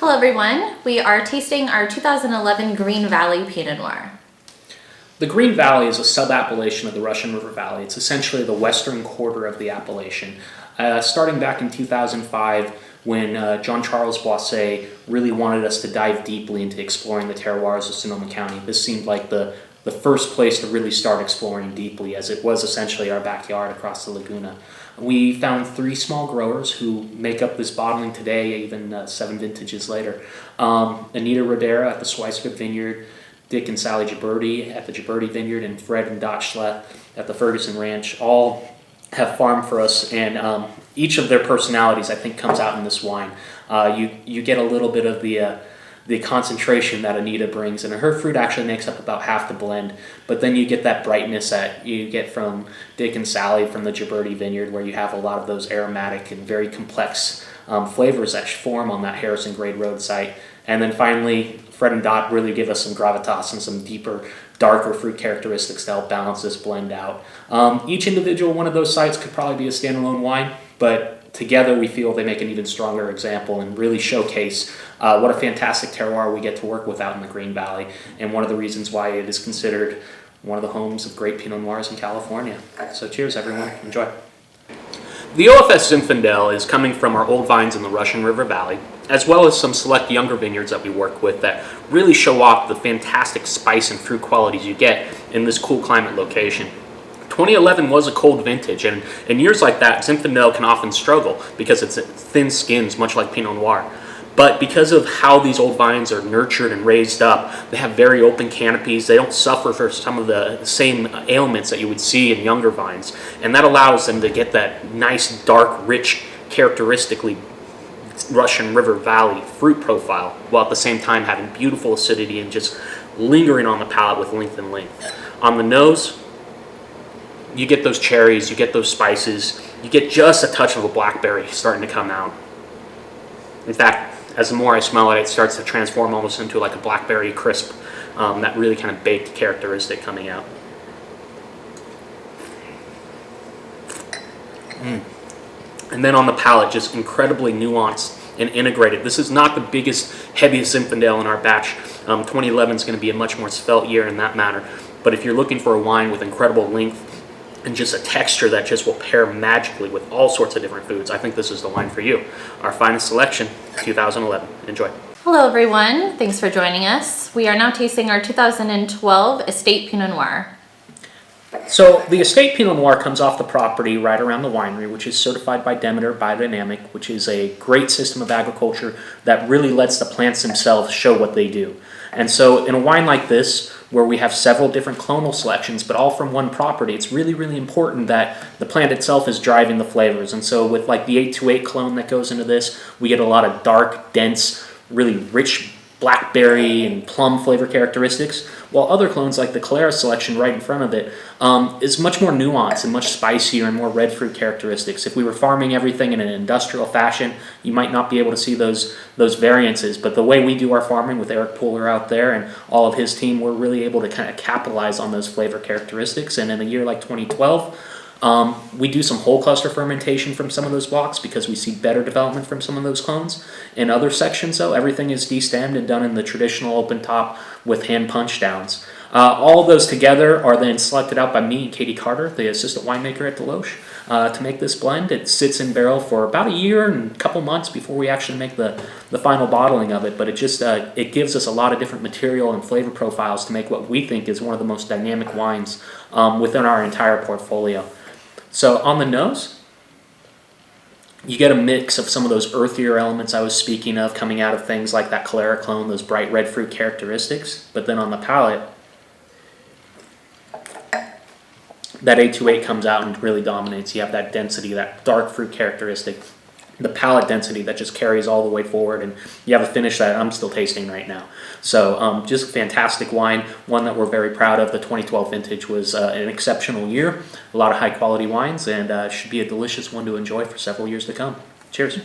Hello everyone, we are tasting our 2011 Green Valley Pinot Noir. The Green Valley is a sub-appellation of the Russian River Valley. It's essentially the western quarter of the appellation. Starting back in 2005, when John Charles Boisset really wanted us to dive deeply into exploring the terroirs of Sonoma County, this seemed like the first place to really start exploring deeply, as it was essentially our backyard across the laguna. We found 3 small growers who make up this bottling today, even 7 vintages later. Anita Rodera at the Schweisford Vineyard, Dick and Sally Gibberti at the Gibberti Vineyard, and Fred and Dot Schlett at the Ferguson Ranch all have farmed for us, and each of their personalities, I think, comes out in this wine. You get a little bit of the concentration that Anita brings, and her fruit actually makes up about half the blend, but then you get that brightness that you get from Dick and Sally from the Gibberti Vineyard, where you have a lot of those aromatic and very complex flavors that form on that Harrison Grade Road site. And then finally, Fred and Dot really give us some gravitas and some deeper, darker fruit characteristics to help balance this blend out. Each individual one of those sites could probably be a standalone wine, but together we feel they make an even stronger example and really showcase what a fantastic terroir we get to work with out in the Green Valley, and one of the reasons why it is considered one of the homes of great Pinot Noirs in California. So cheers everyone, enjoy. The OFS Zinfandel is coming from our old vines in the Russian River Valley, as well as some select younger vineyards that we work with that really show off the fantastic spice and fruit qualities you get in this cool climate location. 2011 was a cold vintage, and in years like that, Zinfandel can often struggle because it's thin skins, much like Pinot Noir. But because of how these old vines are nurtured and raised up, they have very open canopies. They don't suffer for some of the same ailments that you would see in younger vines, and that allows them to get that nice, dark, rich, characteristically Russian River Valley fruit profile, while at the same time having beautiful acidity and just lingering on the palate with length and length. On the nose, you get those cherries, you get those spices, you get just a touch of a blackberry starting to come out. In fact, as the more I smell it, it starts to transform almost into like a blackberry crisp, that really kind of baked characteristic coming out. And then on the palate, just incredibly nuanced and integrated. This is not the biggest, heaviest Zinfandel in our batch. 2011 is going to be a much more svelte year in that matter. But if you're looking for a wine with incredible length and just a texture that just will pair magically with all sorts of different foods, I think this is the wine for you. Our finest selection, 2011. Enjoy. Hello everyone, thanks for joining us. We are now tasting our 2012 Estate Pinot Noir. So the Estate Pinot Noir comes off the property right around the winery, which is certified by Demeter Biodynamic, which is a great system of agriculture that really lets the plants themselves show what they do. And so in a wine like this, where we have several different clonal selections, but all from one property, it's really, really important that the plant itself is driving the flavors. And so with like the 828 clone that goes into this, we get a lot of dark, dense, really rich blackberry and plum flavor characteristics, while other clones like the Calera selection right in front of it is much more nuanced and much spicier and more red fruit characteristics. If we were farming everything in an industrial fashion, you might not be able to see those variances, but the way we do our farming with Eric Pooler out there and all of his team, we're really able to kind of capitalize on those flavor characteristics. And in a year like 2012, we do some whole cluster fermentation from some of those blocks because we see better development from some of those clones. In other sections, though, everything is destemmed and done in the traditional open top with hand punch downs. All of those together are then selected out by me and Katie Carter, the assistant winemaker at DeLoach, to make this blend. It sits in barrel for about a year and a couple months before we actually make the final bottling of it, but it gives us a lot of different material and flavor profiles to make what we think is one of the most dynamic wines within our entire portfolio. So on the nose, you get a mix of some of those earthier elements I was speaking of coming out of things like that Calera clone, those bright red fruit characteristics. But then on the palate, that 828 comes out and really dominates. You have that density, that dark fruit characteristic, the palate density that just carries all the way forward, and you have a finish that I'm still tasting right now. So just fantastic wine, one that we're very proud of. The 2012 vintage was an exceptional year, a lot of high quality wines, and should be a delicious one to enjoy for several years to come. Cheers.